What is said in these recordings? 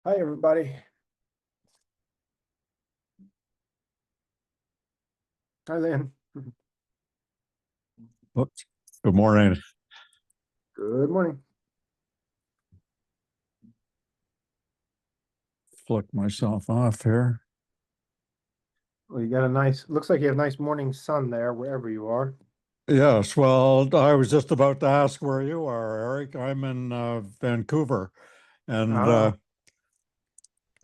Hi, everybody. Hi, Lynn. Oops. Good morning. Good morning. Flick myself off here. Well, you got a looks like you have nice morning sun there, wherever you are. Yes, well, I was just about to ask where you are, Eric. I'm in Vancouver, and Ah,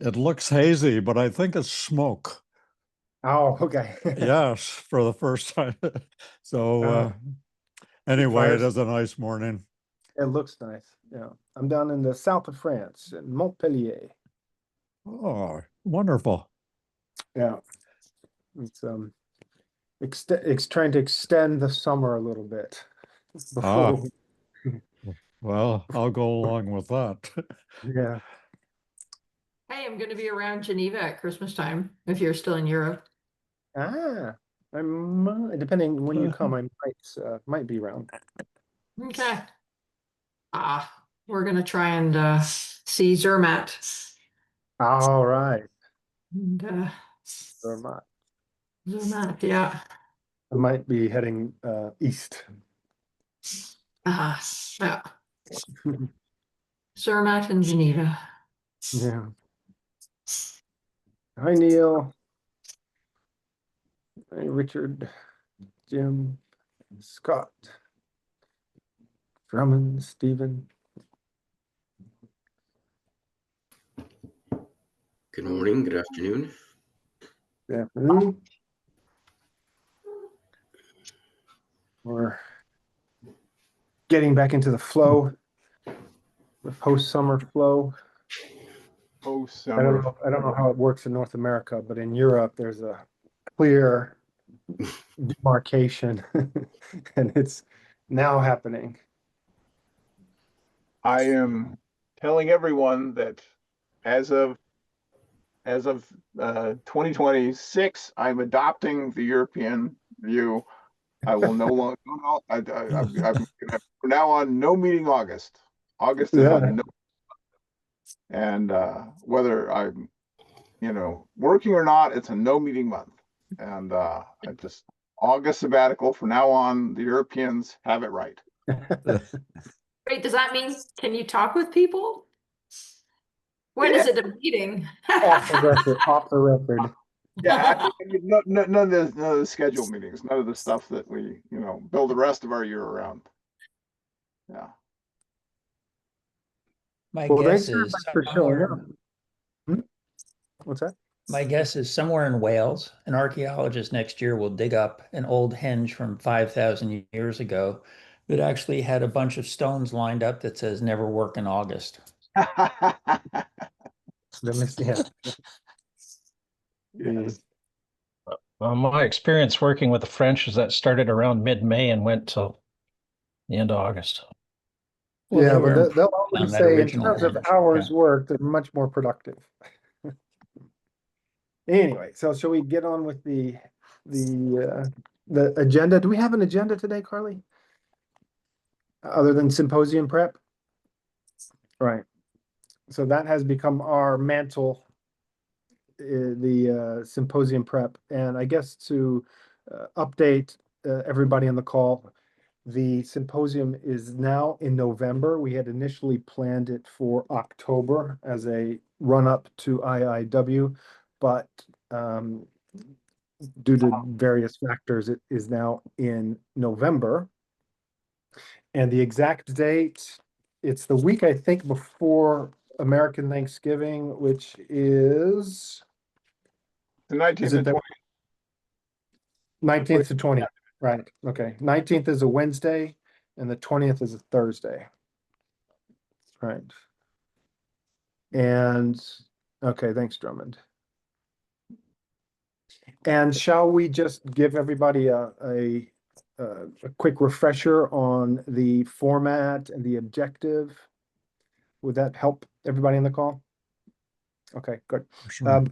it looks hazy, but I think it's smoke. oh, okay. Yes, for the first time. So Uh, anyway, it fires. is a nice morning. It looks nice. Yeah. I'm down in the south of France, in Montpellier. Oh, wonderful. Yeah. It's trying to extend the summer a little bit Ah, before well, I'll go along with that. yeah. Hey, I'm going to be around Geneva at Christmas time if you're still in Europe. Ah, depending when you come, I might be around. Okay. We're going to try and see Zermatt. All right. And, Vermont. Zermatt, yeah. I might be heading east. Yeah. Zermatt and Geneva. Yeah. Hi, Neil. Hi, Richard, Jim, Scott, Drummond, Stephen. Good morning, good afternoon. Good afternoon. We're getting back into the flow, the post-summer flow. I don't know how it works in North America, but in Europe, there's a clear demarcation, and it's now happening. I am telling everyone that as of 2026, I'm adopting the European view. I will no longer. I'm from now on no meeting August. August is Yeah. a no, and whether I'm working or not, it's a no meeting month. And I just August sabbatical from now on. The Europeans have it right. Wait, does that mean can you talk with people? When is it a meeting? Off the record. Off the record. Yeah, none of the scheduled meetings, none of the stuff that we, build the rest of our year around. Yeah. My Well, guess thanks very is much for showing up. somewhere, What's that? my guess is somewhere in Wales, an archaeologist next year will dig up an old henge from 5,000 years ago that actually had a bunch of stones lined up that says never work in August. Yeah. Yes. My experience working with the French is that started around mid-May and went till the end of August. Well, Yeah, they but were they'll on always that say in original terms of henge. hours Yeah. worked, they're much more productive. Anyway, so shall we get on with the agenda? Do we have an agenda today, Carly? Other than symposium prep? Right. So that has become our mantle, the symposium prep. And I guess to update everybody on the call, the symposium is now in November. We had initially planned it for October as a run-up to IIW, but due to various factors, it is now in November. And the exact date, it's the week, I think, before American Thanksgiving, which is The 19th and 20th. 19th to 20th, right? Okay. 19th is a Wednesday and the 20th is a Thursday. Right. And okay, thanks, Drummond. And shall we just give everybody a quick refresher on the format and the objective? Would that help everybody in the call? Okay, good. Sure.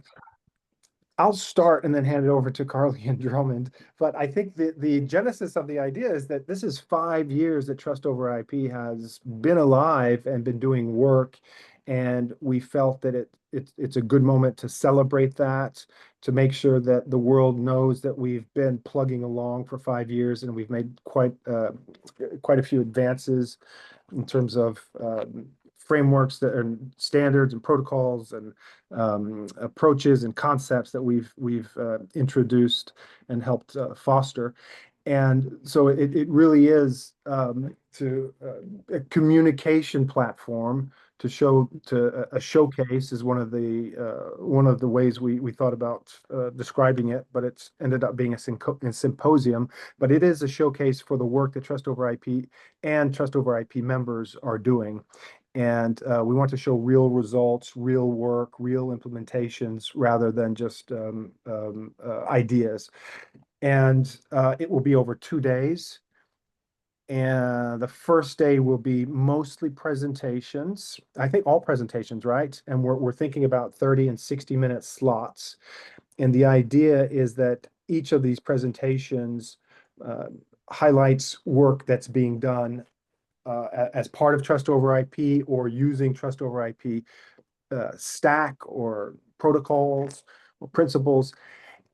I'll start and then hand it over to Carly and Drummond. But I think the genesis of the idea is that this is 5 years that Trust Over IP has been alive and been doing work. And we felt that it's a good moment to celebrate that, to make sure that the world knows that we've been plugging along for 5 years and we've made quite a few advances in terms of frameworks that are standards and protocols and approaches and concepts that we've introduced and helped foster. And so it really is a communication platform to show a showcase is one of the ways we thought about describing it, but it's ended up being a symposium. But it is a showcase for the work that Trust Over IP and Trust Over IP members are doing. And we want to show real results, real work, real implementations, rather than just ideas. And it will be over 2 days. And the first day will be mostly presentations. I think all presentations, right? And we're thinking about 30 and 60-minute slots. And the idea is that each of these presentations highlights work that's being done as part of Trust Over IP or using Trust Over IP stack or protocols or principles.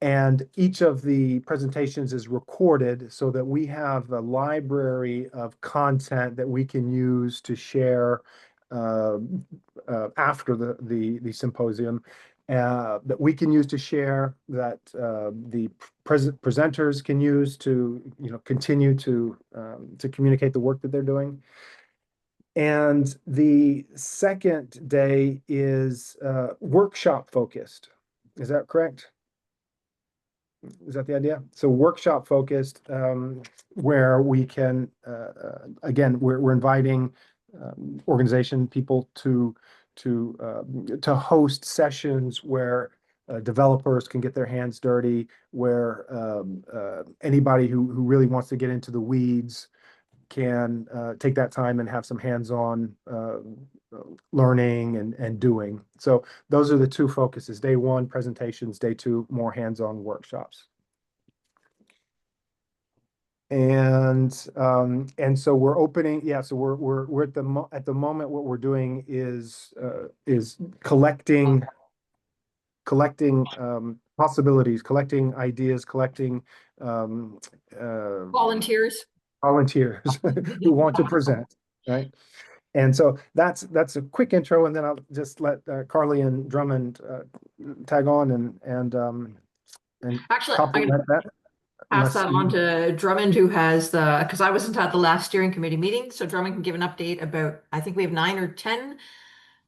And each of the presentations is recorded so that we have a library of content that we can use to share after the symposium, that we can use to share, that the presenters can use to continue to communicate the work that they're doing. And the second day is workshop focused. Is that correct? Is that the idea? So workshop focused, where we can, again, we're inviting organization people to host sessions where developers can get their hands dirty, where anybody who really wants to get into the weeds can take that time and have some hands-on learning and doing. So those are the two focuses. Day one, presentations. Day two, more hands-on workshops. And so we're opening. Yeah. So we're at the moment. What we're doing is collecting possibilities, collecting ideas, collecting Volunteers. who want to present, right? And so that's a quick intro, and then I'll just let Carly and Drummond tag on and Actually, I'm gonna complement that. pass that on to Drummond, who has because I wasn't at the last steering committee meeting, so Drummond can give an update about, I think we have 9 or 10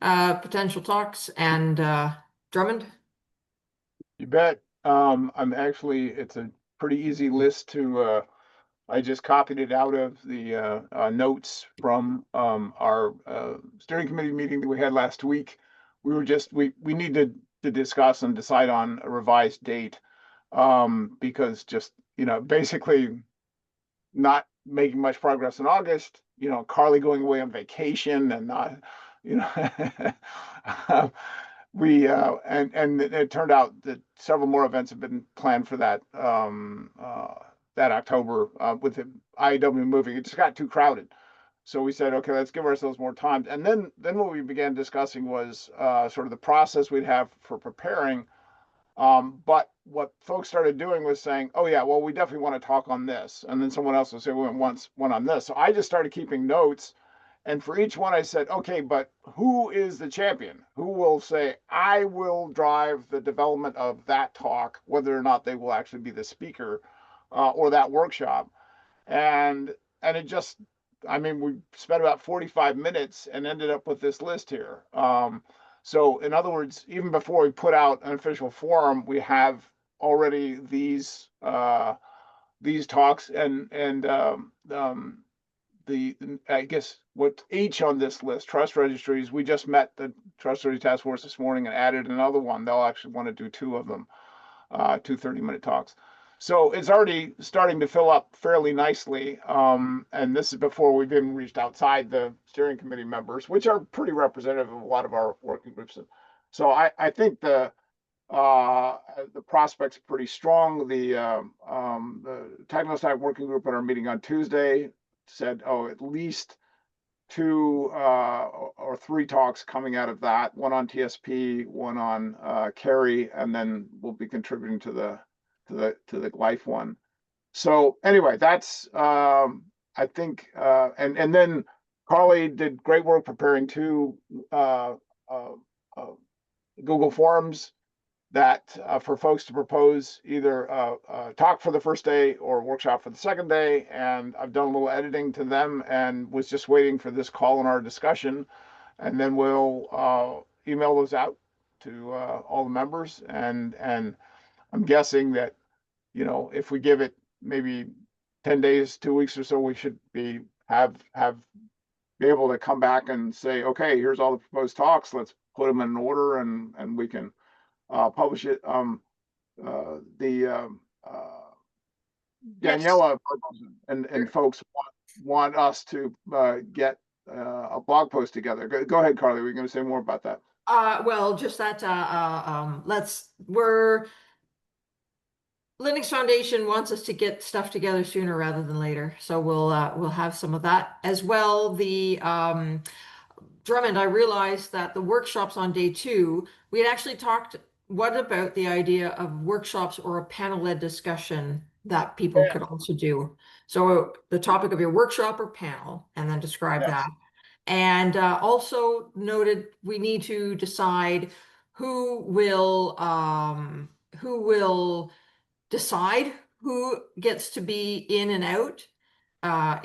potential talks, and Drummond. You bet. It's a pretty easy list to, I just copied it out of the notes from our steering committee meeting that we had last week. We needed to discuss and decide on a revised date because just, basically not making much progress in August, Carly going away on vacation and not, and it turned out that several more events have been planned for that that October with the IEW moving. It just got too crowded. So we said, okay, let's give ourselves more time. And then what we began discussing was sort of the process we'd have for preparing. But what folks started doing was saying, oh yeah, well, we definitely want to talk on this. And then someone else would say, we want one on this. So I just started keeping notes. And for each one, I said, okay, but who is the champion? Who will say, I will drive the development of that talk, whether or not they will actually be the speaker or that workshop. And it just, we spent about 45 minutes and ended up with this list here. So in other words, even before we put out an official forum, we have already these talks and I guess what each on this list, trust registries, we just met the trust registry task force this morning and added another one. They'll actually want to do 2 of them, 2 30-minute talks. So it's already starting to fill up fairly nicely. And this is before we've even reached outside the steering committee members, which are pretty representative of a lot of our working groups. So I think the the prospects are pretty strong. The Technostat working group at our meeting on Tuesday said, oh, at least 2 or 3 talks coming out of that, one on TSP, one on carry, and then we'll be contributing to the life one. So anyway, that's I think and then Carly did great work preparing 2 Google Forums that for folks to propose either talk for the first day or workshop for the second day. And I've done a little editing to them and was just waiting for this call in our discussion. And then we'll email those out to all the members. And I'm guessing that, you know, if we give it maybe 10 days, 2 weeks or so, we should be able to come back and say, okay, here's all the proposed talks. Let's put them in order and we can publish it. Daniela and folks want us to get a blog post together. Go ahead, Carly. We're going to say more about that. Well, just that Linux Foundation wants us to get stuff together sooner rather than later, so we'll have some of that as well. The Drummond, I realized that the workshops on day 2, we had actually talked. What about the idea of workshops or a panel-led discussion that people could also do? So the topic of your workshop or panel, and then describe that. And also noted we need to decide who will decide who gets to be in and out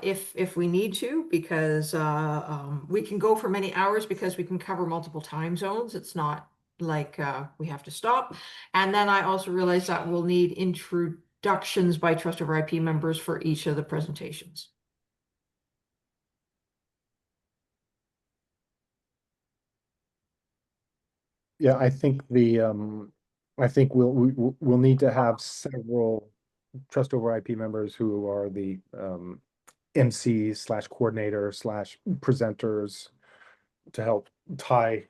if we need to, because we can go for many hours because we can cover multiple time zones. It's not like we have to stop. And then I also realized that we'll need introductions by Trust over IP members for each of the presentations. Yeah, I think I think we'll need to have several Trust over IP members who are the MCs / coordinators / presenters to help tie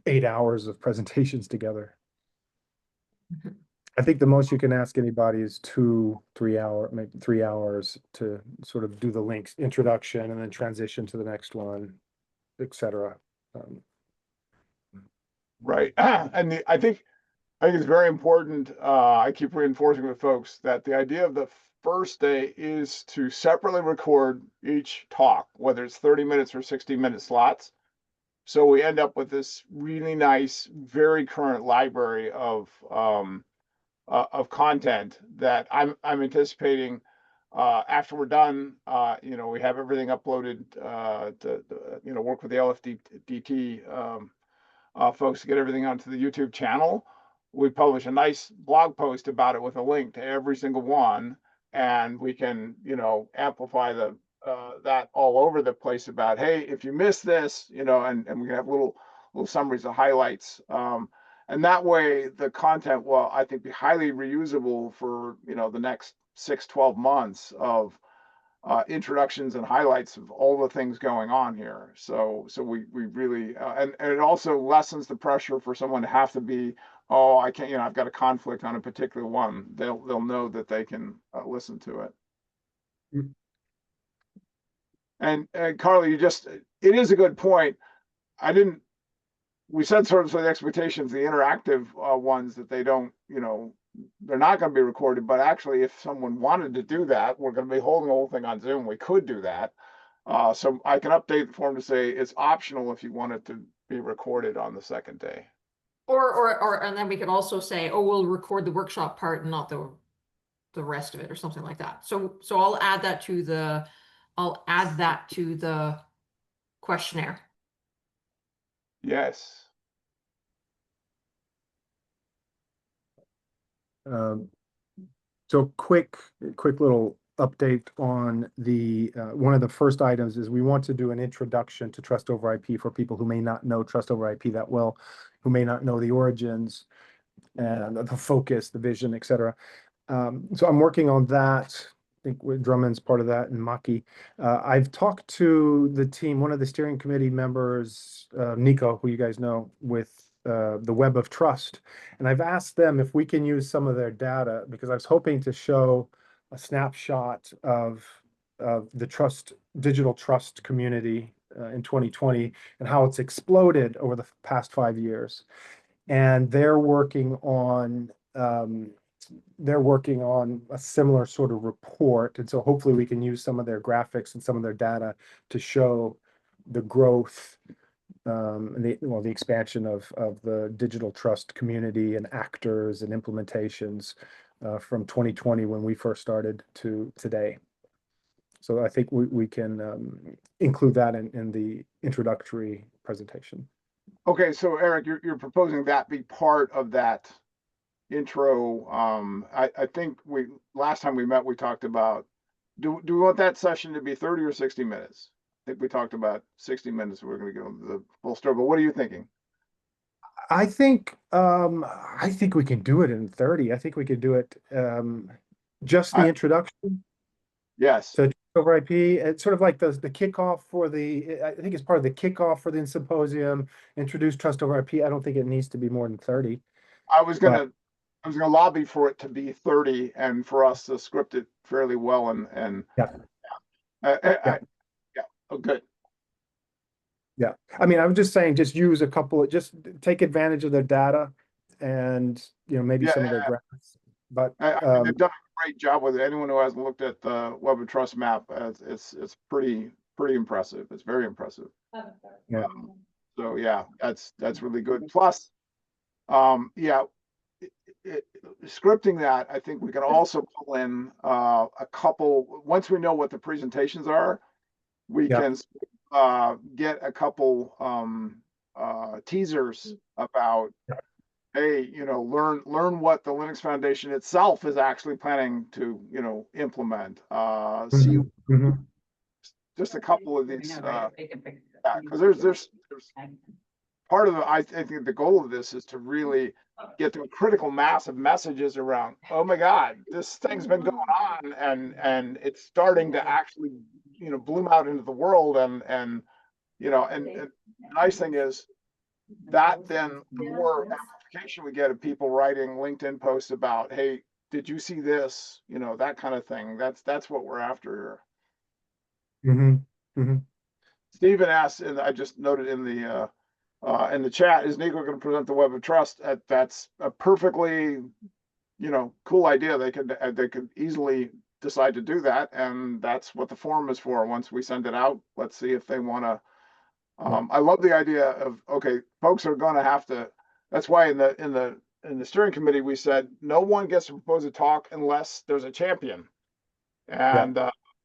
8 hours of presentations together. I think the most you can ask anybody is 2-3 hour, maybe 3 hours to sort of do the links introduction and then transition to the next one, etc. Right. And I think it's very important. I keep reinforcing with folks that the idea of the first day is to separately record each talk, whether it's 30 minutes or 60-minute slots. So we end up with this really nice, very current library of content that I'm anticipating after we're done. You know, we have everything uploaded to you know, work with the LFDT folks to get everything onto the YouTube channel. We publish a nice blog post about it with a link to every single one, and we can, you know, amplify that all over the place about, hey, if you missed this, you know, and we can have little summaries of highlights. And that way the content will, I think, be highly reusable for, you know, the next 6-12 months of introductions and highlights of all the things going on here. So we really, and it also lessens the pressure for someone to have to be, oh, I can't, you know, I've got a conflict on a particular one. They'll know that they can listen to it. And Carly, it is a good point. We said sort of the expectations, the interactive ones, that they don't, you know, they're not going to be recorded, but actually if someone wanted to do that, we're going to be holding the whole thing on Zoom. We could do that. So I can update the form to say it's optional if you want it to be recorded on the second day. Or and then we could also say, oh, we'll record the workshop part and not the rest of it, or something like that. So I'll add that to the questionnaire. Yes. So quick little update on the one of the first items is we want to do an introduction to Trust over IP for people who may not know Trust over IP that well, who may not know the origins and the focus, the vision, etc. So I'm working on that. I think Drummond's part of that, and Maki. I've talked to the team, one of the steering committee members, Nico, who you guys know, with the Web of Trust. And I've asked them if we can use some of their data, because I was hoping to show a snapshot of the digital trust community in 2020 and how it's exploded over the past 5 years. And they're working on a similar sort of report. And so hopefully we can use some of their graphics and some of their data to show the growth and the expansion of the digital trust community and actors and implementations from 2020 when we first started to today. So I think we can include that in the introductory presentation. Okay, so Eric, you're proposing that be part of that intro. I think last time we met, we talked about, do we want that session to be 30 or 60 minutes? I think we talked about 60 minutes. We're going to go the full story, but what are you thinking? I think we can do it in 30. I think we could do it just the introduction. Yes. So over IP, it's sort of like the kickoff for I think it's part of the kickoff for the symposium, introduce trust over IP. I don't think it needs to be more than 30. I was gonna lobby for it to be 30 and for us to script it fairly well and yeah. Oh, good. Yeah. I mean, I was just saying, just use just take advantage of their data and, maybe some of their graphs. But I mean, they've done a great job with it. Anyone who hasn't looked at the Web of Trust map, it's pretty impressive. It's very impressive. Yeah. So yeah, that's really good. Plus, scripting that, I think we can also pull in a couple. Once we know what the presentations are, we can get a couple teasers about, hey, learn what the Linux Foundation itself is actually planning to, implement. See just a couple of these, because there's part of I think the goal of this is to really get to a critical mass of messages around, oh my God, this thing's been going on and it's starting to actually, bloom out into the world. And the nice thing is that then the more amplification we get of people writing LinkedIn posts about, hey, did you see this? That kind of thing. That's what we're after here. Stephen asked, and I just noted in the chat, is Nico going to present the Web of Trust? That's a perfectly, cool idea. They could easily decide to do that, and that's what the forum is for. Once we send it out, let's see if they want to. I love the idea of, okay, folks are going to have to. That's why in the steering committee we said no one gets to propose a talk unless there's a champion, and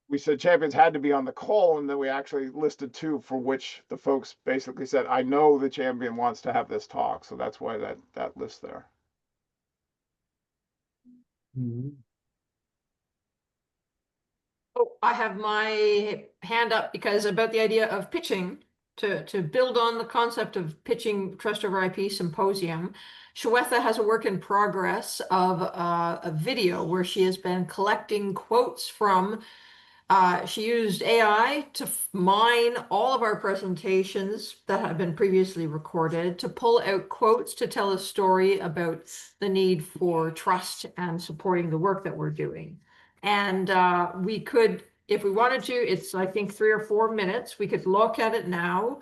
we said champions had to be on the call, and then we actually listed 2 for which the folks basically said, I know the champion wants to have this talk, so that's why that list there. Oh, I have my hand up because about the idea of pitching to build on the concept of pitching Trust Over IP Symposium. Shweta has a work in progress of a video where she has been collecting quotes from. She used AI to mine all of our presentations that have been previously recorded to pull out quotes to tell a story about the need for trust and supporting the work that we're doing. And we could, if we wanted to, it's I think 3 or 4 minutes. We could look at it now,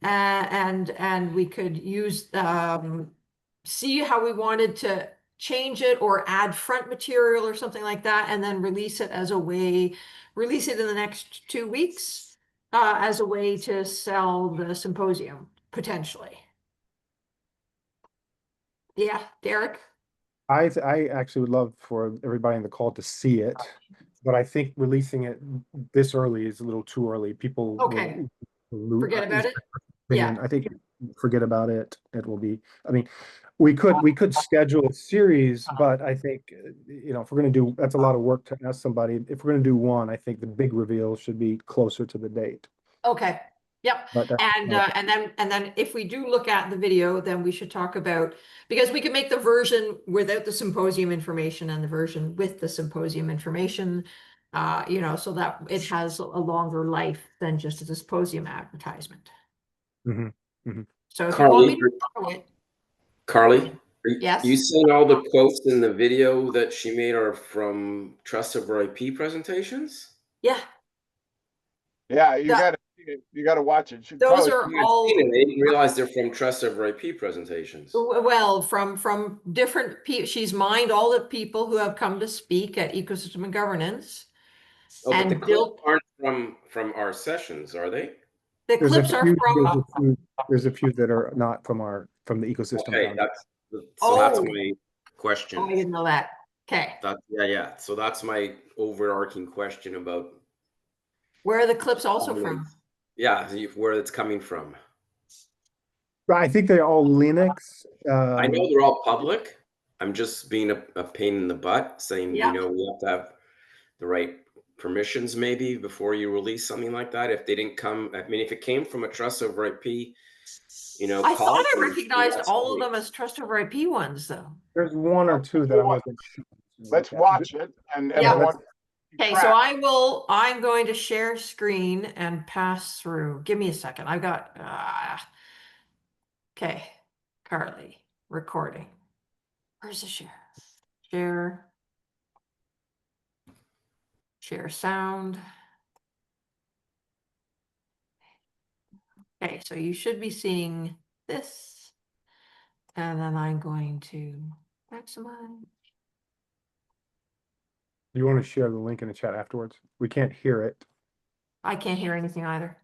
and we could use see how we wanted to change it or add front material or something like that, and then release it in the next 2 weeks as a way to sell the symposium potentially. Yeah, Derek. I actually would love for everybody in the call to see it, but I think releasing it this early is a little too early. People will forget about it. Yeah, I think forget about it. It will be. I mean, we could schedule a series, but I think if we're going to do, that's a lot of work to ask somebody. If we're going to do one, I think the big reveal should be closer to the date. Okay. Yep. And then if we do look at the video, then we should talk about, because we can make the version without the symposium information and the version with the symposium information, so that it has a longer life than just a symposium advertisement. So if you want me to show it. Carly, Yes. you saying all the quotes in the video that she made are from Trust Over IP presentations? Yeah, Yeah, you Yeah. gotta watch it. those Carly, are I've all, seen it. I didn't realize they're from Trust Over IP presentations. well, from different people. She's mined all the people who have come to speak at Ecosystem and Governance. Oh, but the And clips aren't from our sessions, are they? the There's a clips are few, from, there's a few that are not from the ecosystem. Okay, Foundation. that's Oh. my question. I didn't know that. Okay, Yeah. So that's my overarching question about, where are the clips also from? yeah, where it's coming from. Right, I think they're all Linux. I know they're all public. I'm just being a pain in the butt, saying, Yeah. we have to have the right permissions maybe before you release something like that. If they didn't come, I mean, if it came from a Trust Over IP, I call, thought I then recognized that's all of great. them as Trust Over IP ones, though. There's one or two that I wasn't sure. let's watch it and Yeah. everyone. Okay, so I'm going to share screen and pass through. Give me a second. I've got, okay, Carly, recording. Where's the share? Share sound. Okay, so you should be seeing this. And then I'm going to maximize. You want to share the link in the chat afterwards? We can't hear it. I can't hear anything either.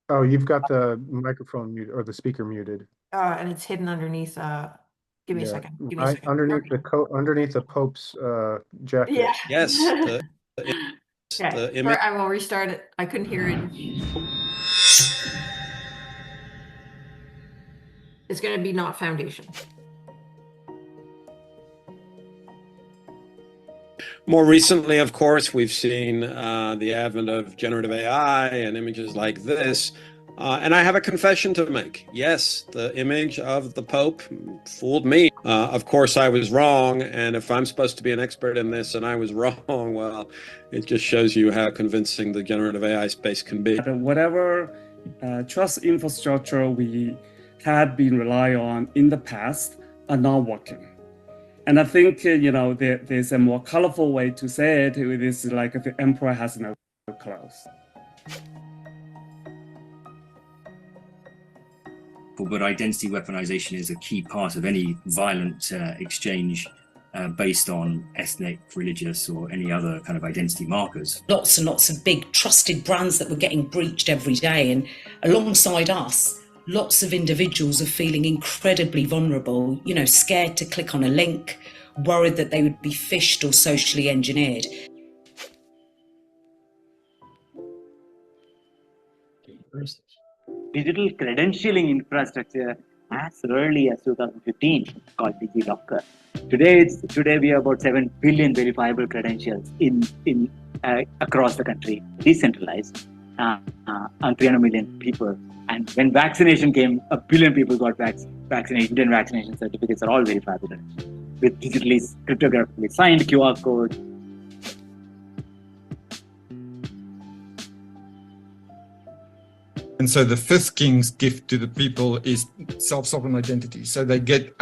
Oh, you've got the microphone muted or the speaker muted. And it's hidden underneath, give me a Yeah, second. Give me a second. underneath underneath the Pope's jacket. Yeah. Yes, Okay, the sorry, I will restart it. I couldn't hear it. It's gonna be not foundation. More recently, of course, we've seen the advent of generative AI and images like this. And I have a confession to make. Yes, the image of the Pope fooled me. Of course, I was wrong. And if I'm supposed to be an expert in this and I was wrong, well, it just shows you how convincing the generative AI space can be. Whatever trust infrastructure we had been relying on in the past are not working. And I think, there's a more colorful way to say it. It is like the emperor has no clothes. But identity weaponization is a key part of any violent exchange based on ethnic, religious, or any other kind of identity markers. Lots and lots of big trusted brands that were getting breached every day. And alongside us, lots of individuals are feeling incredibly vulnerable, scared to click on a link, worried that they would be phished or socially engineered. Digital credentialing infrastructure as early as 2015 called DigiLocker. Today we have about 7 billion verifiable credentials in across the country, decentralized, on 300 million people. And when vaccination came, 1 billion people got vaccination. 10 vaccination certificates are all verifiable with digitally cryptographically signed QR code. And so the fifth king's gift to the people is self-sovereign identity. So they get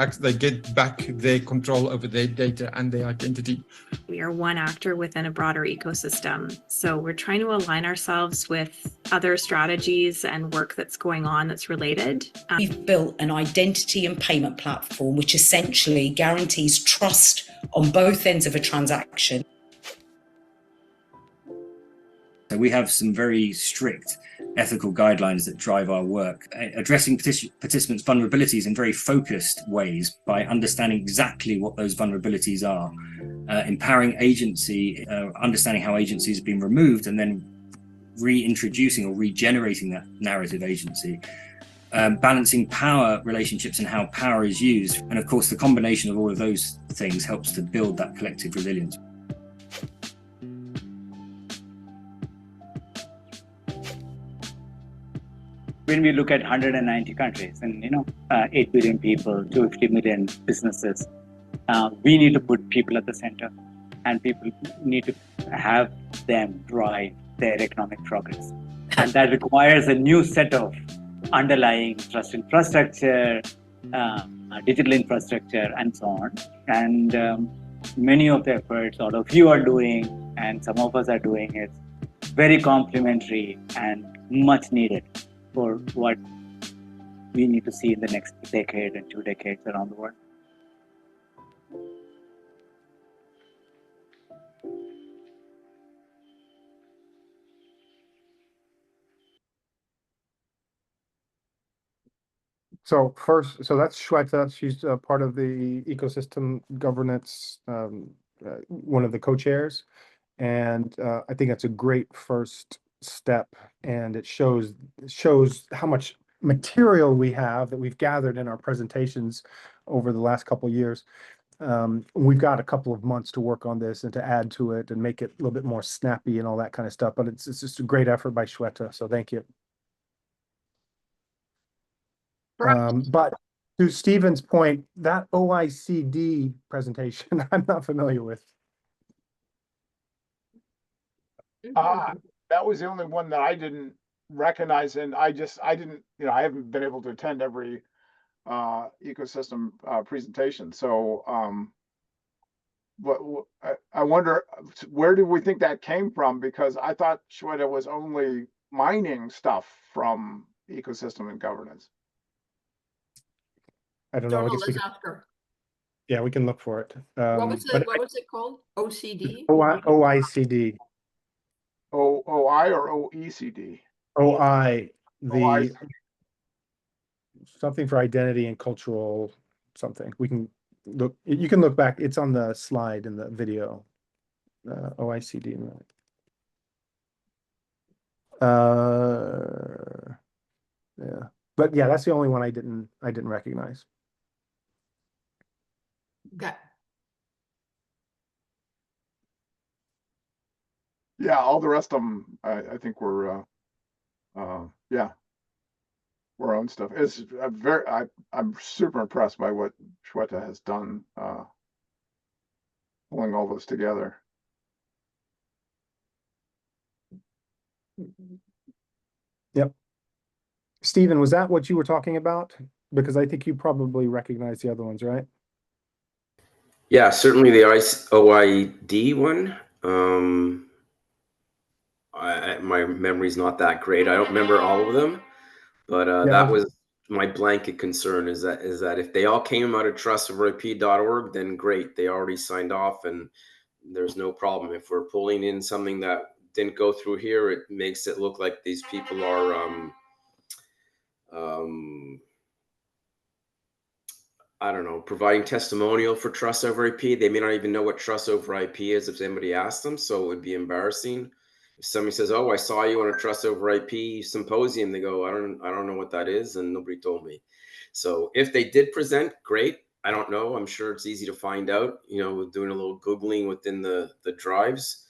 back their control over their data and their identity. We are one actor within a broader ecosystem. So we're trying to align ourselves with other strategies and work that's going on that's related. We've built an identity and payment platform which essentially guarantees trust on both ends of a transaction. So we have some very strict ethical guidelines that drive our work, addressing participants' vulnerabilities in very focused ways by understanding exactly what those vulnerabilities are, empowering agency, understanding how agency has been removed, and then reintroducing or regenerating that narrative agency, balancing power relationships and how power is used. And of course, the combination of all of those things helps to build that collective resilience. When we look at 190 countries and 8 billion people, 250 million businesses, we need to put people at the center, and people need to have them drive their economic progress. And that requires a new set of underlying trust infrastructure, digital infrastructure, and so on. And many of the efforts all of you are doing, and some of us are doing, is very complementary and much needed for what we need to see in the next decade and 2 decades around the world. So first, so that's Shweta. She's part of the ecosystem governance, one of the co-chairs. And I think that's a great first step. And it shows how much material we have that we've gathered in our presentations over the last couple of years. We've got a couple of months to work on this and to add to it and make it a little bit more snappy and all that kind of stuff. But it's just a great effort by Shweta. So thank you. But to Stephen's point, that OECD presentation, I'm not familiar with. That was the only one that I didn't recognize, and I didn't, I haven't been able to attend every ecosystem presentation. So, I wonder, where do we think that came from? Because I thought Shweta was only mining stuff from ecosystem and governance. I don't know. I guess let's ask her. Yeah, we can look for it. What was it called? OCD? OICD. OI or OECD? OI, something for identity and cultural something. We can look, you can look back. It's on the slide in the video. OICD. Yeah, but yeah, that's the only one I didn't recognize. Okay. Yeah, all the rest of them, I think were, yeah, our own stuff. It's I'm super impressed by what Shweta has done, pulling all this together. Yep. Stephen, was that what you were talking about? Because I think you probably recognize the other ones, right? Yeah, certainly the OID one. My memory's not that great. I don't remember all of them, but that was my blanket concern, is that if they all came out of trustoverip.org, then great, they already signed off and there's no problem. If we're pulling in something that didn't go through here, it makes it look like these people are I don't know, providing testimonial for trust over IP. They may not even know what trust over IP is if somebody asked them, so it would be embarrassing. If somebody says, "Oh, I saw you on a trust over IP symposium," they go, "I don't know what that is, and nobody told me." So if they did present, great. I don't know. I'm sure it's easy to find out, doing a little Googling within the drives.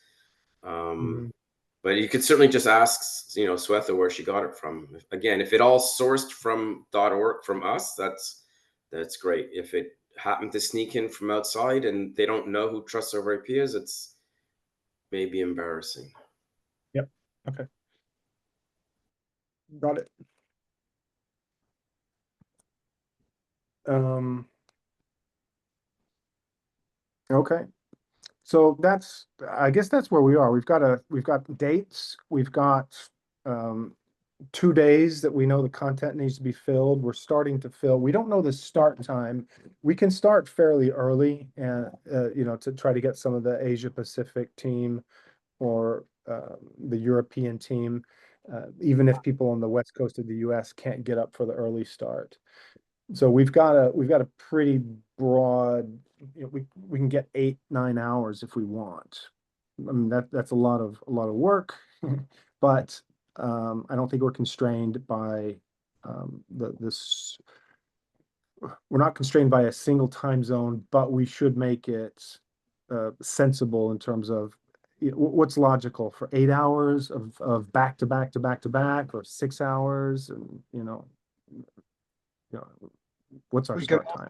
But you could certainly just ask, Swetha where she got it from. Again, if it all sourced from .org from us, that's great. If it happened to sneak in from outside and they don't know who Trust Over IP is, it's maybe embarrassing. Yep. Okay. Got it. Okay. So I guess that's where we are. We've got dates. We've got 2 days that we know the content needs to be filled. We're starting to fill. We don't know the start time. We can start fairly early and, to try to get some of the Asia Pacific team or the European team, even if people on the West Coast of the US can't get up for the early start. So we've got a pretty broad, we can get 8-9 hours if we want. I mean, that's a lot of work, but I don't think we're constrained by this. We're not constrained by a single time zone, but we should make it sensible in terms of what's logical for 8 hours of back to back to back to back, or 6 hours, and what's our start time?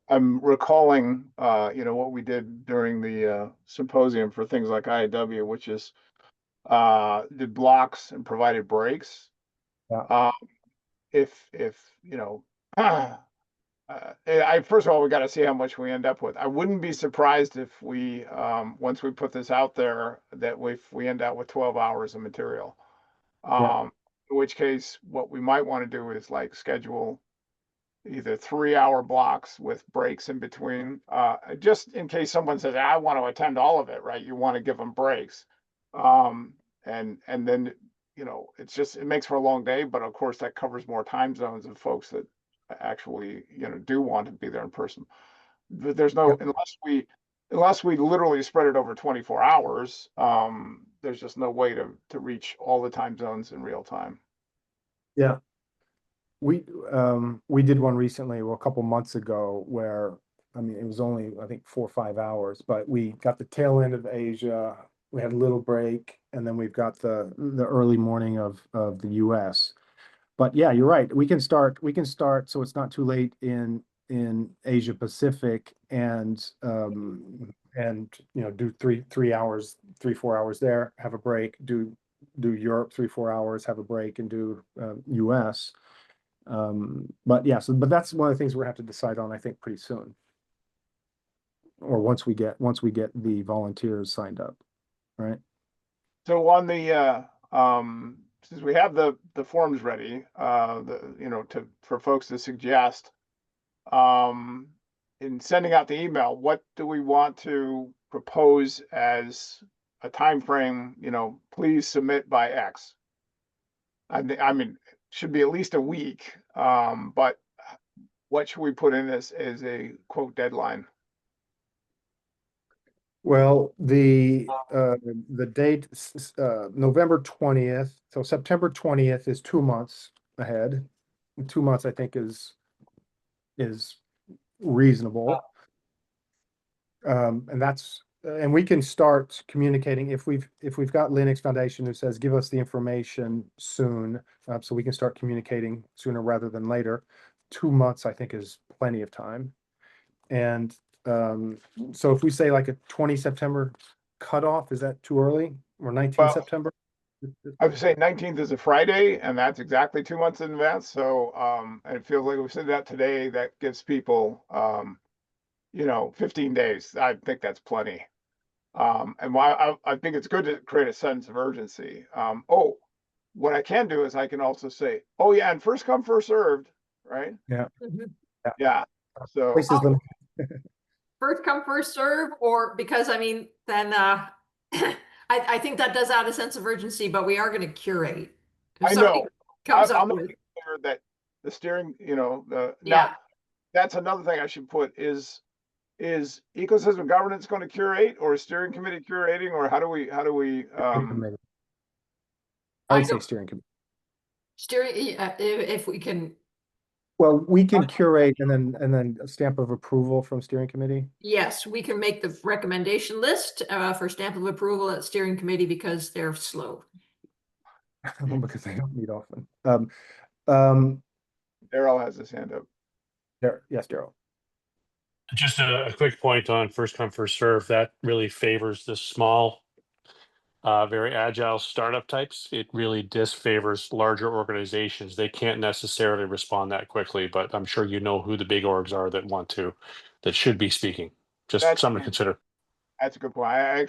I'm recalling, what we did during the symposium for things like IAW, which is did blocks and provided breaks. Yeah. if you know, first of all, we got to see how much we end up with. I wouldn't be surprised if we, once we put this out there, that we end up with 12 hours of material. In which case, what we might want to do is like schedule either 3-hour blocks with breaks in between, just in case someone says, I want to attend all of it, right? You want to give them breaks. And then, you know, it makes for a long day, but of course that covers more time zones of folks that actually, you know, do want to be there in person. There's no, unless we literally spread it over 24 hours, there's just no way to reach all the time zones in real time. Yeah. We did one recently, well, a couple months ago, where, I mean, it was only, I think, 4 or 5 hours, but we got the tail end of Asia, we had a little break, and then we've got the early morning of the US. But yeah, you're right. We can start so it's not too late in Asia Pacific, and you know, do 3 hours, 3-4 hours there, have a break, do Europe 3-4 hours, have a break, and do US. But yeah, but that's one of the things we're gonna have to decide on, I think, pretty soon. Or once we get the volunteers signed up, right? So on the since we have the forms ready, you know, for folks to suggest, in sending out the email, what do we want to propose as a time frame? You know, please submit by X. I mean, should be at least a week. But what should we put in as a quote deadline? Well, the date, November 20th, so September 20th is 2 months ahead. 2 months, I think, is reasonable. And we can start communicating if we've got Linux Foundation who says, give us the information soon, so we can start communicating sooner rather than later. 2 months, I think, is plenty of time. And so if we say like a 20 September cutoff, is that too early? Or 19 September? I would say 19th is a Friday, and that's exactly 2 months in advance. So, and it feels like we said that today, that gives people, you know, 15 days. I think that's plenty. And why I think it's good to create a sense of urgency. Oh, what I can do is I can also say, oh yeah, and first come, first served, right? Yeah. Yeah. So First come, first serve, or because I mean, then I think that does add a sense of urgency, but we are going to curate. If I somebody know. comes I'm up not with clear that the steering, you know, yeah. now that's another thing I should put is ecosystem governance going to curate, or is steering committee curating, or how do we I would say steering committee. Steering, if we can. Well, we can curate and then a stamp of approval from steering committee. Yes, we can make the recommendation list for stamp of approval at steering committee because they're slow. Because they don't meet often. Daryl has his hand up. Yes, Daryl. Just a quick point on first come, first serve. That really favors the small, very agile startup types. It really disfavors larger organizations. They can't necessarily respond that quickly, but I'm sure you know who the big orgs are that should be speaking. Just something to consider. That's a good point. I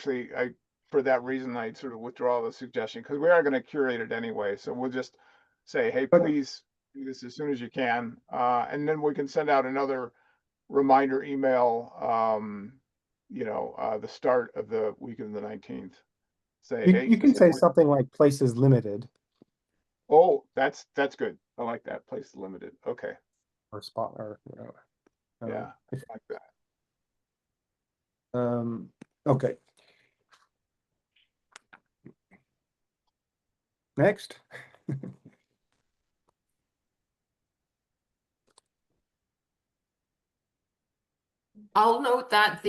for that reason, I sort of withdraw the suggestion because we are going to curate it anyway. So we'll just say, hey, please do this as soon as you can. And then we can send out another reminder email, you know, the start of the week of the 19th. Say, hey, you can say something like places limited. Oh, that's good. I like that. Places limited. Okay. Or spot, or you know. Yeah, I like that. Okay. Next. I'll note that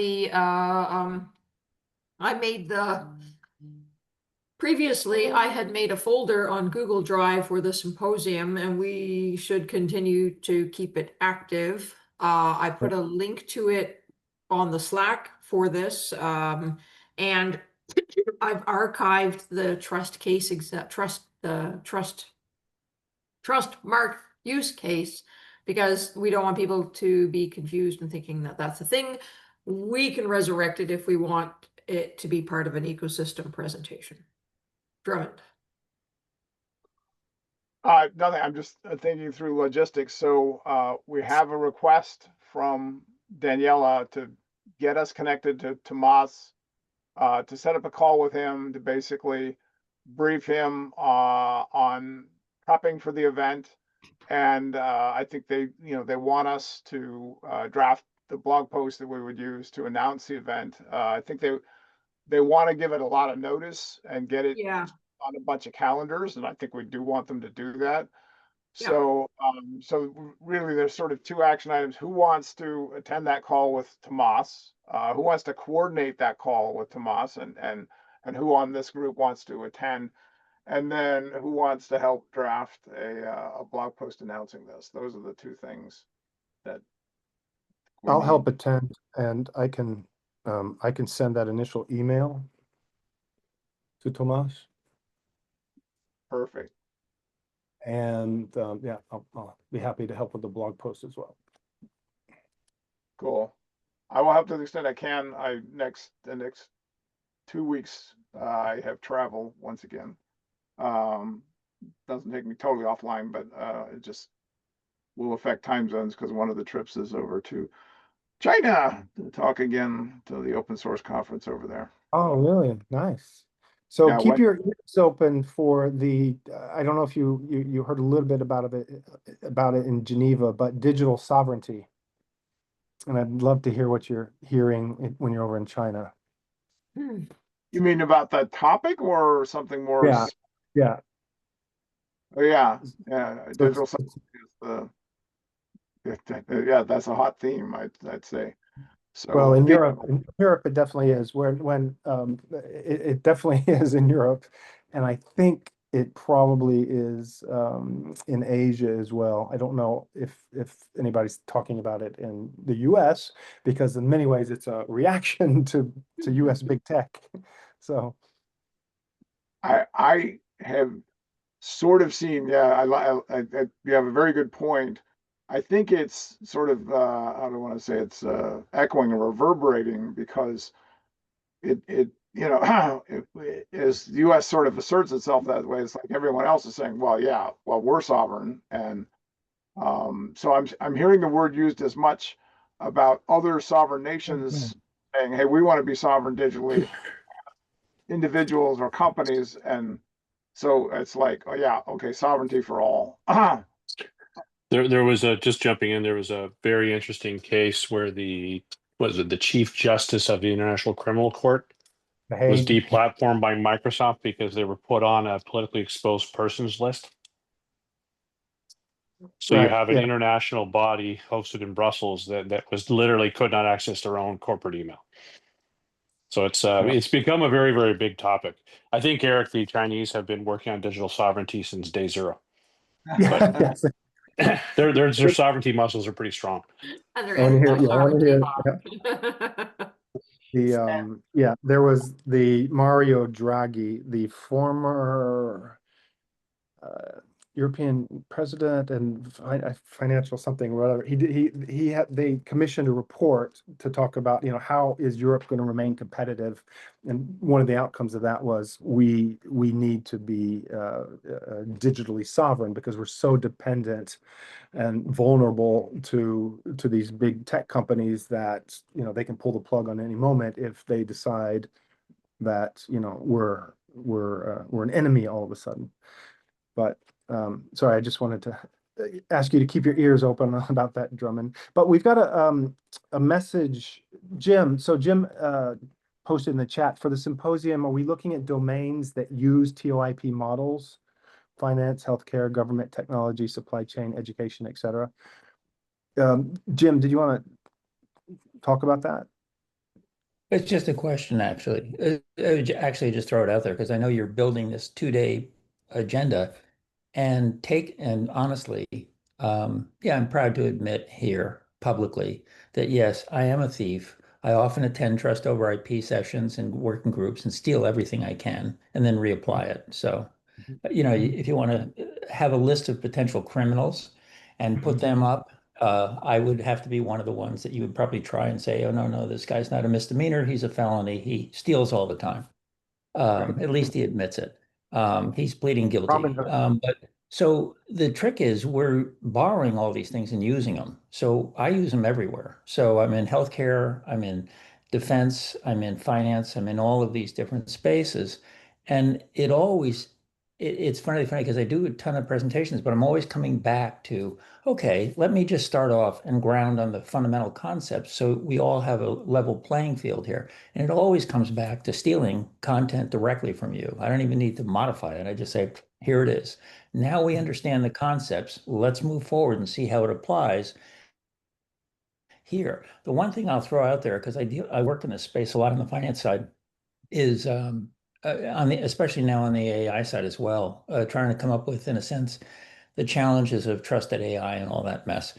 previously I had made a folder on Google Drive for the symposium, and we should continue to keep it active. I put a link to it on the Slack for this, and I've archived the trust case trust mark use case, because we don't want people to be confused and thinking that that's a thing. We can resurrect it if we want it to be part of an ecosystem presentation. Drummond. Nothing. I'm just thinking through logistics. So we have a request from Daniela to get us connected to Tomas, to set up a call with him to basically brief him on prepping for the event. And I think they want us to draft the blog post that we would use to announce the event. I think they want to give it a lot of notice and get it on a bunch of calendars, and I think we do want them to do that. Yeah. So really, there's sort of two action items. Who wants to attend that call with Tomas? Who wants to coordinate that call with Tomas, and who on this group wants to attend? And then who wants to help draft a blog post announcing this? Those are the two things that I'll help attend, and I can send that initial email to Tomas. Perfect. And yeah, I'll be happy to help with the blog post as well. Cool. I will help to the extent I can. The next 2 weeks I have travel once again. Doesn't take me totally offline, but it just will affect time zones because one of the trips is over to China to talk again to the open source conference over there. Oh, really? Nice. So Yeah, keep your ears open for the, I don't know if you heard a little bit about it in Geneva, but digital sovereignty. And I'd love to hear what you're hearing when you're over in China. You mean about the topic or something more? Yeah. Yeah. Oh, yeah. Digital sovereignty is yeah, that's a hot theme, I'd say. So well, in Europe it definitely is. When it definitely is in Europe, and I think it probably is in Asia as well. I don't know if anybody's talking about it in the U.S. because in many ways it's a reaction to U.S. big tech. So I have sort of seen, yeah, you have a very good point. I think it's sort of, I don't want to say it's echoing or reverberating because it as the U.S. sort of asserts itself that way. It's like everyone else is saying, well, yeah, well, we're sovereign. And so I'm hearing the word used as much about other sovereign nations saying, hey, we want to be sovereign digitally, individuals or companies. And so it's like, oh yeah, okay, sovereignty for all. There was just jumping in, there was a very interesting case where the Chief Justice of the International Criminal Court was deplatformed by Microsoft because they were put on a politically exposed persons list. So you have an international body hosted in Brussels that was literally could not access their own corporate email. So it's become a very, very big topic. I think, Eric, the Chinese have been working on digital sovereignty since day zero. But their sovereignty muscles are pretty strong. And their there was the Mario Draghi, the former European president and financial something or other. They commissioned a report to talk about, how is Europe going to remain competitive, and one of the outcomes of that was we need to be digitally sovereign because we're so dependent and vulnerable to these big tech companies that they can pull the plug on any moment if they decide that we're an enemy all of a sudden. But sorry, I just wanted to ask you to keep your ears open about that, Drummond. But we've got a message, Jim. So Jim posted in the chat for the symposium. Are we looking at domains that use TOIP models? Finance, healthcare, government, technology, supply chain, education, etc. Jim, did you want to talk about that? It's just a question, actually. Actually, just throw it out there because I know you're building this 2-day agenda, and honestly, yeah, I'm proud to admit here publicly that yes, I am a thief. I often attend trust over IP sessions and working groups and steal everything I can and then reapply it. So, if you want to have a list of potential criminals and put them up, I would have to be one of the ones that you would probably try and say, oh, no, this guy's not a misdemeanor. He's a felony. He steals all the time. At least he admits it. He's pleading guilty. But so the trick is we're borrowing all these things and using them. So I use them everywhere. So I'm in healthcare, I'm in defense, I'm in finance, I'm in all of these different spaces. And it's funny because I do a ton of presentations, but I'm always coming back to, okay, let me just start off and ground on the fundamental concepts so we all have a level playing field here. And it always comes back to stealing content directly from you. I don't even need to modify it. I just say, here it is. Now we understand the concepts. Let's move forward and see how it applies here. The one thing I'll throw out there, because I work in this space a lot on the finance side, is especially now on the AI side as well, trying to come up with, in a sense, the challenges of trusted AI and all that mess.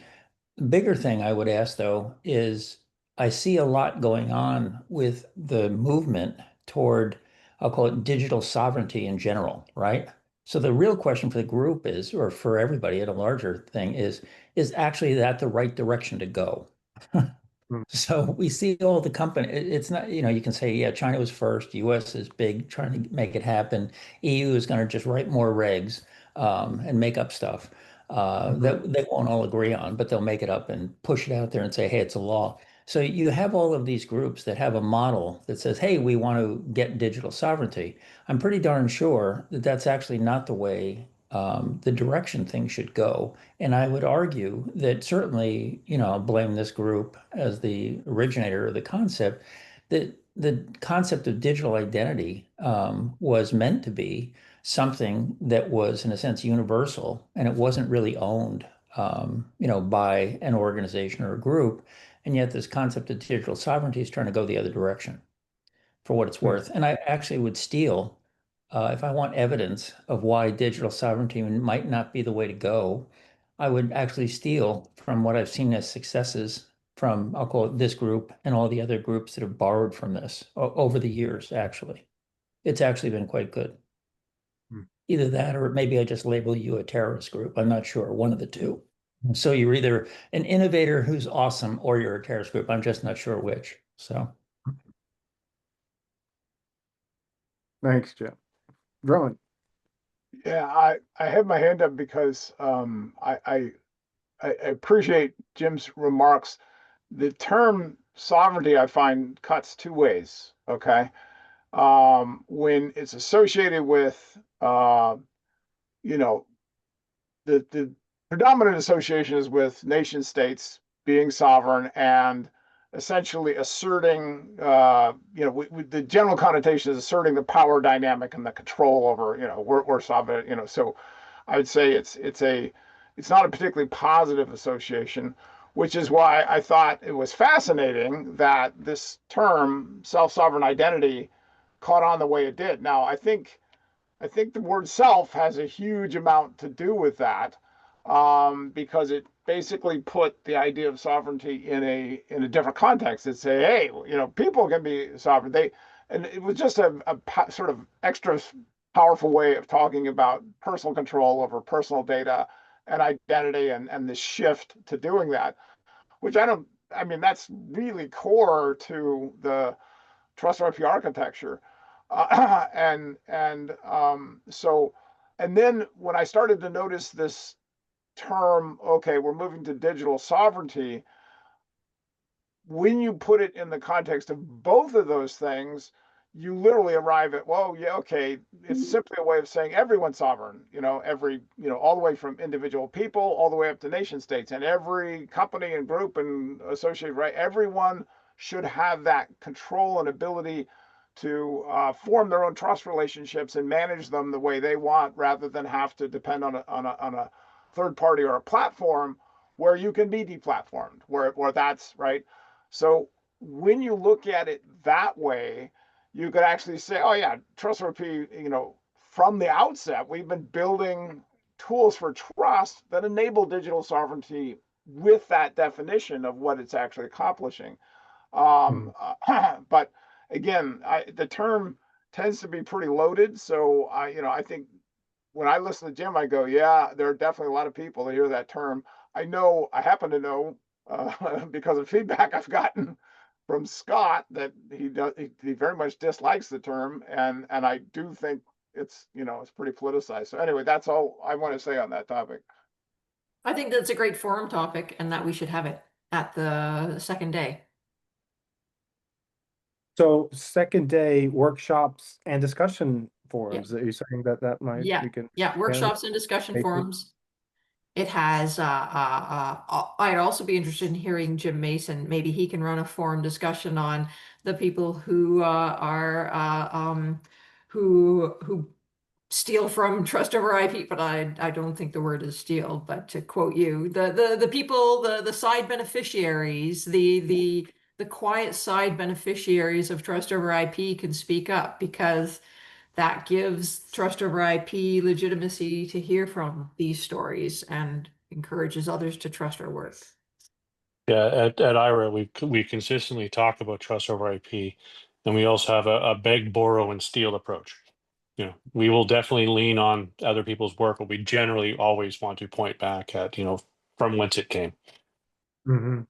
The bigger thing I would ask, though, is I see a lot going on with the movement toward, I'll call it digital sovereignty in general, right? So the real question for the group is, or for everybody at a larger thing is actually that the right direction to go? So we see all the company. It's not, you can say, yeah, China was first, US is big, trying to make it happen. EU is going to just write more regs and make up stuff that they won't all agree on, but they'll make it up and push it out there and say, hey, it's a law. So you have all of these groups that have a model that says, hey, we want to get digital sovereignty. I'm pretty darn sure that that's actually not the way the direction things should go. And I would argue that certainly, I'll blame this group as the originator of the concept, that the concept of digital identity was meant to be something that was, in a sense, universal, and it wasn't really owned, by an organization or a group. And yet this concept of digital sovereignty is trying to go the other direction for what it's worth. And I actually would steal, if I want evidence of why digital sovereignty might not be the way to go, I would actually steal from what I've seen as successes from, I'll call it this group and all the other groups that have borrowed from this over the years, actually. It's actually been quite good. Either that, or maybe I just label you a terrorist group. I'm not sure, one of the two. So you're either an innovator who's awesome or you're a terrorist group. I'm just not sure which. So. Thanks, Jeff. Drummond. Yeah, I have my hand up because I appreciate Jim's remarks. The term sovereignty, I find, cuts two ways. Okay, when it's associated with the predominant association is with nation states being sovereign and essentially asserting, the general connotation is asserting the power dynamic and the control over, we're sovereign, so I would say it's not a particularly positive association, which is why I thought it was fascinating that this term self-sovereign identity caught on the way it did. Now, I think the word self has a huge amount to do with that, because it basically put the idea of sovereignty in a different context. It say, hey, people can be sovereign. And it was just a sort of extra powerful way of talking about personal control over personal data and identity and the shift to doing that, which that's really core to the trust RP architecture. And then when I started to notice this term, okay, we're moving to digital sovereignty, when you put it in the context of both of those things, you literally arrive at, well, yeah, okay, it's simply a way of saying everyone's sovereign, all the way from individual people all the way up to nation states, and every company and group and associated, right? Everyone should have that control and ability to form their own trust relationships and manage them the way they want, rather than have to depend on a third party or a platform where you can be deplatformed, where that's right. So when you look at it that way, you could actually say, oh yeah, trust RP, from the outset, we've been building tools for trust that enable digital sovereignty with that definition of what it's actually accomplishing. But again, the term tends to be pretty loaded. So I think when I listen to Jim, I go, yeah, there are definitely a lot of people that hear that term. I happen to know because of feedback I've gotten from Scott that he very much dislikes the term, and I do think it's it's pretty politicized. So anyway, that's all I want to say on that topic. I think that's a great forum topic and that we should have it at the second day. So second day workshops and discussion forums. Are you saying that might Yeah, we can workshops and discussion Thank you. forums. It has, I'd also be interested in hearing Jim Mason. Maybe he can run a forum discussion on the people who who steal from trust over IP, but I don't think the word is steal, but to quote you, the people, the side beneficiaries, the quiet side beneficiaries of trust over IP can speak up, because that gives trust over IP legitimacy to hear from these stories and encourages others to trust our work. Yeah, at IRA, we consistently talk about trust over IP, and we also have a beg, borrow, and steal approach. We will definitely lean on other people's work, but we generally always want to point back at, from whence it came. Mm-hmm.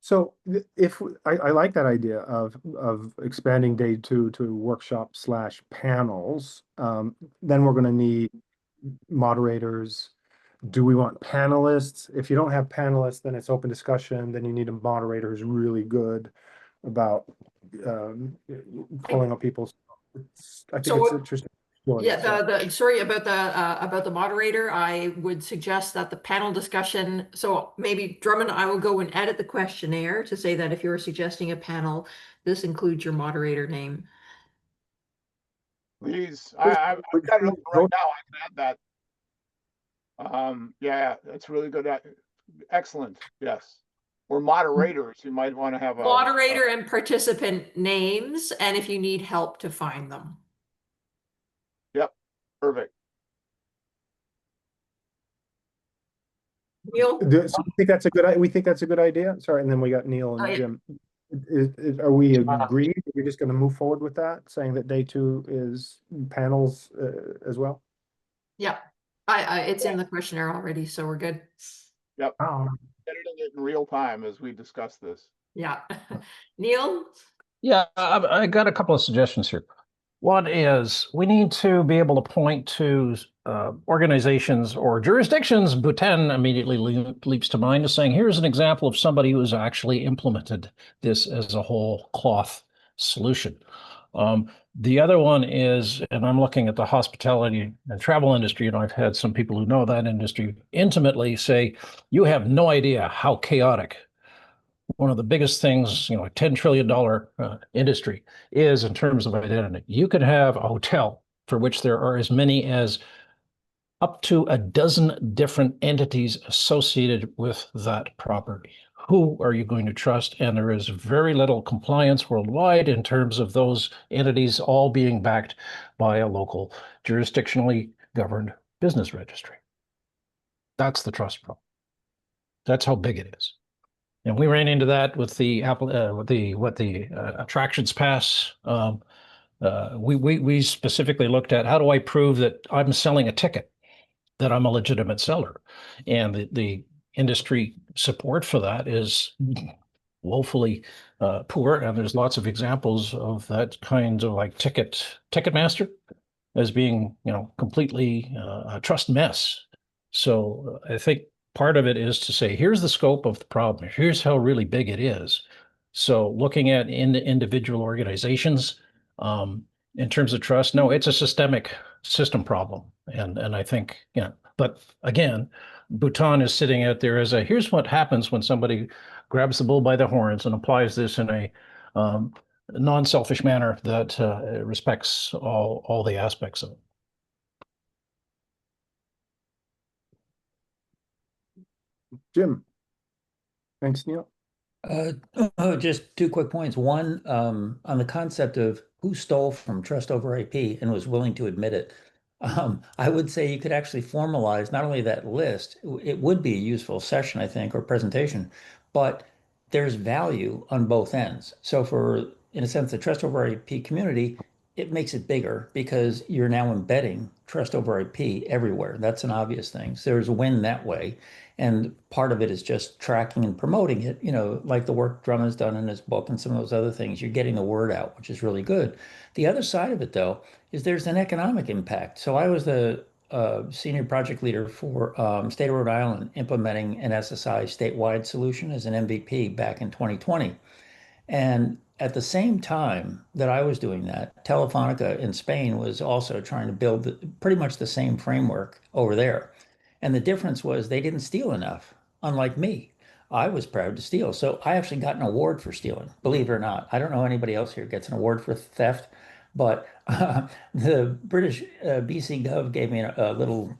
So if I like that idea of expanding day 2 to workshop/panels, then we're going to need moderators. Do we want panelists? If you don't have panelists, then it's open discussion. Then you need a moderator who's really good about pulling up people's. I think it's interesting. Yeah, sorry about the moderator. I would suggest that the panel discussion. So maybe Drummond, I will go and edit the questionnaire to say that if you're suggesting a panel, this includes your moderator name. Please, I've got it open right now. I can add that. Yeah, that's really good. Excellent. Yes. Or moderators, you might want to have a moderator and participant names, and if you need help to find them. Yep. Perfect. Neil? So we think that's a good idea. Sorry, and then we got Neil and Jim. Are we agreed? We're just going to move forward with that, saying that day 2 is panels as well? Yeah, it's in the questionnaire already, so we're good. Yep. Editing it in real time as we discuss this. Yeah. Neil? Yeah, I got a couple of suggestions here. One is we need to be able to point to organizations or jurisdictions. Bhutan immediately leaps to mind as saying, here's an example of somebody who has actually implemented this as a whole cloth solution. The other one is, and I'm looking at the hospitality and travel industry, and I've had some people who know that industry intimately say, you have no idea how chaotic one of the biggest things, a $10 trillion industry is in terms of identity. You could have a hotel for which there are as many as up to a dozen different entities associated with that property. Who are you going to trust? And there is very little compliance worldwide in terms of those entities all being backed by a local jurisdictionally governed business registry. That's the trust problem. That's how big it is. And we ran into that with the attractions pass. We specifically looked at, how do I prove that I'm selling a ticket, that I'm a legitimate seller? And the industry support for that is woefully poor. And there's lots of examples of that kind of, like Ticketmaster as being, completely a trust mess. So I think part of it is to say, here's the scope of the problem. Here's how really big it is. So looking at individual organizations, in terms of trust, no, it's a systemic system problem. And I think, but again, Bhutan is sitting out there as here's what happens when somebody grabs the bull by the horns and applies this in a non-selfish manner that respects all the aspects of it. Jim. Thanks, Neil. Just 2 quick points. One, on the concept of who stole from trust over IP and was willing to admit it. I would say you could actually formalize not only that list, it would be a useful session, I think, or presentation, but there's value on both ends. So in a sense, the trust over IP community, it makes it bigger because you're now embedding trust over IP everywhere. That's an obvious thing. So there's a win that way. And part of it is just tracking and promoting it, like the work Drum has done in his book and some of those other things. You're getting the word out, which is really good. The other side of it, though, is there's an economic impact. So I was the senior project leader for State of Rhode Island implementing an SSI statewide solution as an MVP back in 2020. And at the same time that I was doing that, Telefonica in Spain was also trying to build pretty much the same framework over there. And the difference was they didn't steal enough, unlike me. I was proud to steal. So I actually got an award for stealing, believe it or not. I don't know anybody else here gets an award for theft, but the British BC Gov gave me a little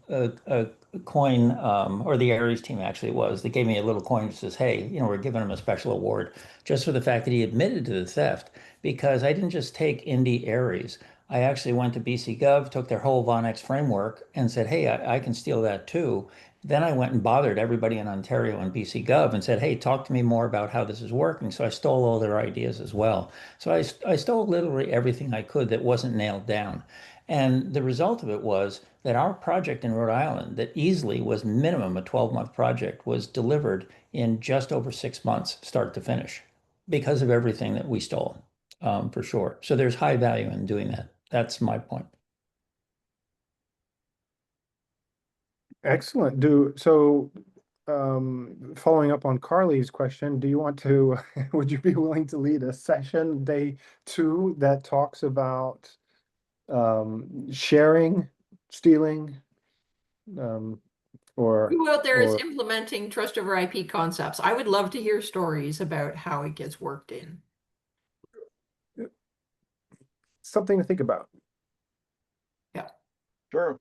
coin, or the Aries team actually was, that gave me a little coin that says, hey, we're giving him a special award just for the fact that he admitted to the theft, because I didn't just take Indie Aries. I actually went to BC Gov, took their whole Vonnex framework and said, hey, I can steal that too. Then I went and bothered everybody in Ontario and BC Gov and said, hey, talk to me more about how this is working. So I stole all their ideas as well. So I stole literally everything I could that wasn't nailed down. And the result of it was that our project in Rhode Island, that easily was minimum a 12-month project, was delivered in just over 6 months, start to finish, because of everything that we stole, for sure. So there's high value in doing that. That's my point. Excellent. Following up on Carly's question, do you want to, would you be willing to lead a session day 2 that talks about sharing, stealing, or who out there is implementing trust over IP concepts? I would love to hear stories about how it gets worked in. Something to think about. Yeah. Sure.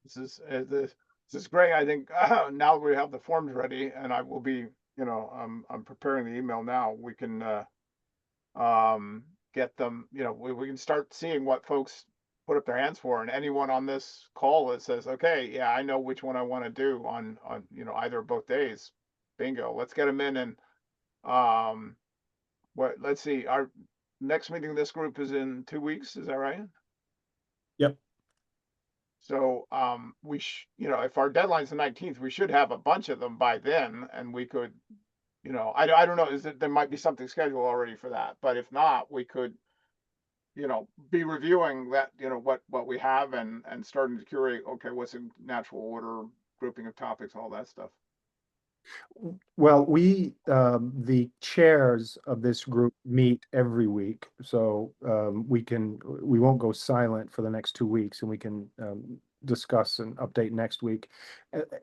This is great. I think now we have the forms ready, and I will be, I'm preparing the email now. We can get them, we can start seeing what folks put up their hands for, and anyone on this call that says, okay, yeah, I know which one I want to do on either or both days. Bingo. Let's get them in. And let's see, our next meeting of this group is in 2 weeks. Is that right? Yep. So if our deadline's the 19th, we should have a bunch of them by then, and we could, I don't know, there might be something scheduled already for that, but if not, we could, be reviewing that, what we have and starting to curate, okay, what's in natural order, grouping of topics, all that stuff. Well, the chairs of this group meet every week, so we won't go silent for the next 2 weeks, and we can discuss and update next week.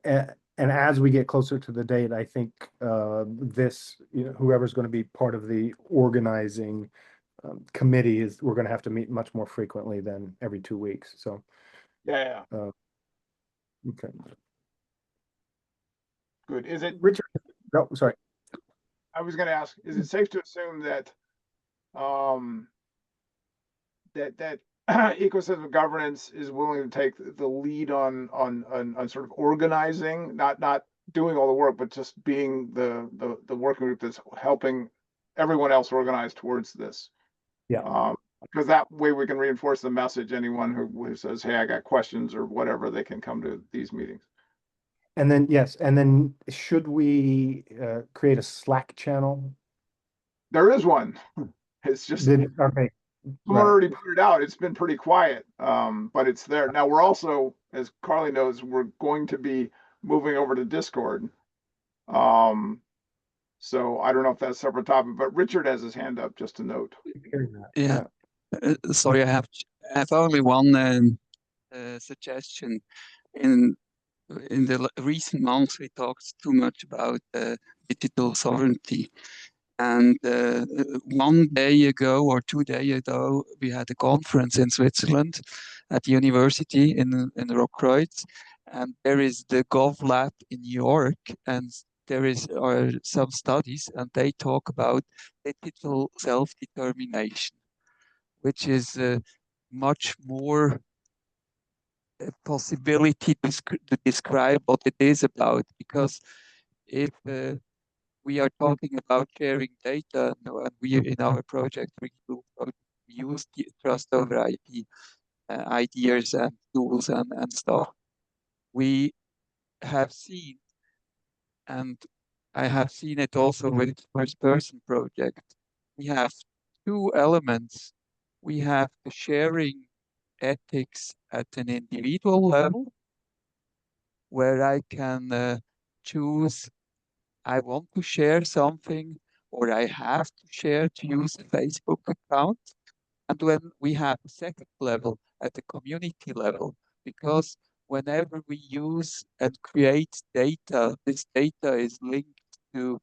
And as we get closer to the date, I think whoever's going to be part of the organizing committee we're going to have to meet much more frequently than every 2 weeks. So yeah. Okay. Good. Is it, Richard? No, sorry. I was going to ask, is it safe to assume that that ecosystem governance is willing to take the lead on sort of organizing, not doing all the work, but just being the working group that's helping everyone else organize towards this? Yeah. Because that way we can reinforce the message. Anyone who says, hey, I got questions or whatever, they can come to these meetings. And then, yes, should we create a Slack channel? There is one. It's just okay. Someone already put it out. It's been pretty quiet, but it's there. Now we're also, as Carly knows, we're going to be moving over to Discord. So I don't know if that's a separate topic, but Richard has his hand up, just a note. Yeah. Sorry, I have only one suggestion. In the recent months, we talked too much about digital sovereignty. And 1 day ago or 2 days ago, we had a conference in Switzerland at the university in Rockreuth. And there is the GovLab in New York, and there are some studies, and they talk about digital self-determination, which is much more a possibility to describe what it is about. Because if we are talking about sharing data, and we in our project, use the trust over IP ideas and tools and stuff. We have seen, and I have seen it also with first person project, we have two elements. We have the sharing ethics at an individual level, where I can choose I want to share something or I have to share to use a Facebook account. And when we have a second level at the community level, because whenever we use and create data, this data is linked to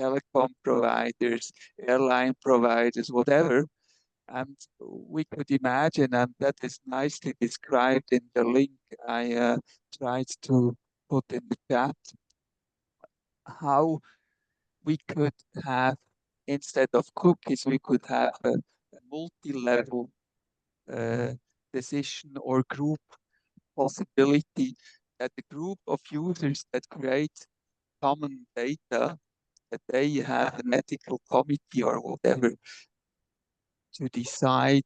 telecom providers, airline providers, whatever. And we could imagine, and that is nicely described in the link I tried to put in the chat, how we could have, instead of cookies, we could have a multi-level decision or group possibility that the group of users that create common data, that they have an ethical committee or whatever to decide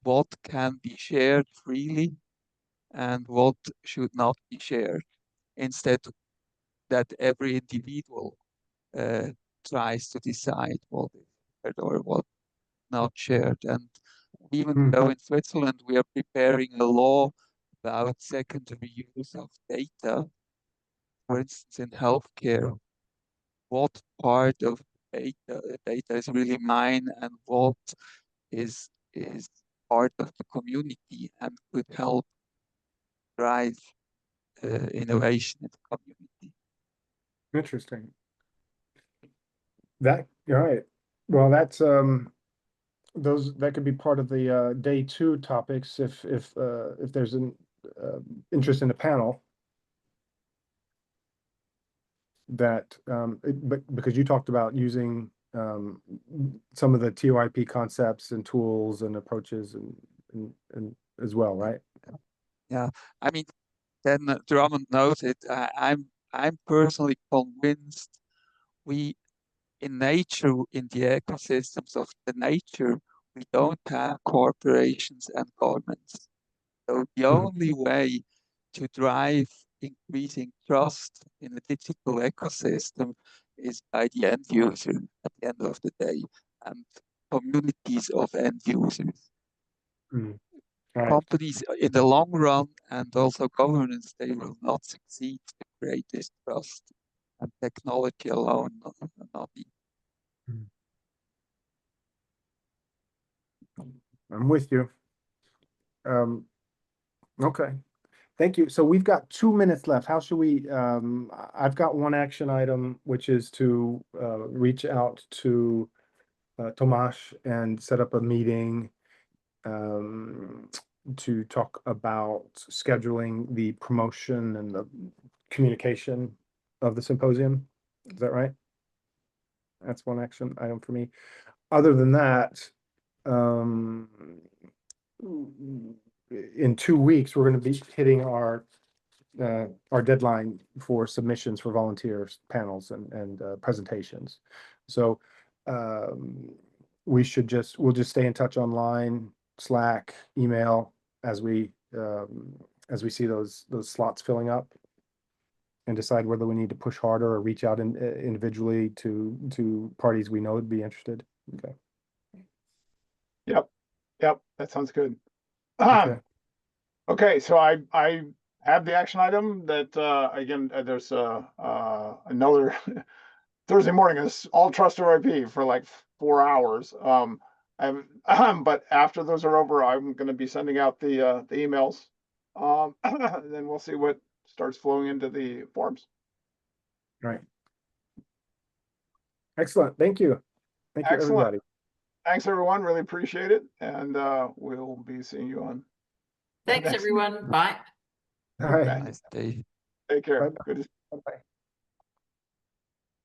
what can be shared freely and what should not be shared, instead that every individual tries to decide what is shared or what not shared. And even though in Switzerland we are preparing a law about secondary use of data, for instance in healthcare, what part of data is really mine and what is part of the community and could help drive innovation in the community. Interesting. That, you're right. Well, that's that could be part of the day 2 topics if there's an interest in the panel. That but because you talked about using some of the TOIP concepts and tools and approaches and as well, right? Yeah, I mean, then Drummond knows it. I'm personally convinced we in nature, in the ecosystems of the nature, we don't have corporations and governments. So the only way to drive increasing trust in a digital ecosystem is by the end user at the end of the day, and communities of end users. Right. Companies in the long run and also governments, they will not succeed to create this trust, and technology alone not be. I'm with you. Okay. Thank you. So we've got 2 minutes left. How should we, I've got one action item, which is to reach out to Tomasz and set up a meeting to talk about scheduling the promotion and the communication of the symposium. Is that right? That's one action item for me. Other than that, in 2 weeks, we're going to be hitting our deadline for submissions for volunteers, panels, and presentations. So we'll just stay in touch online, Slack, email as we see those slots filling up, and decide whether we need to push harder or reach out individually to parties we know would be interested. Okay. Yep, that sounds good. Okay. Okay, so I have the action item that again there's another Thursday morning is all trust RIP for like 4 hours. But after those are over, I'm going to be sending out the emails. Then we'll see what starts flowing into the forms. Right. Excellent. Thank you. Thank you, Excellent. everybody. Thanks, everyone. Really appreciate it. And we'll be seeing you on. Thanks, everyone. Bye. All right. Okay. Nice day. Take care. Bye-bye. Good to Bye-bye.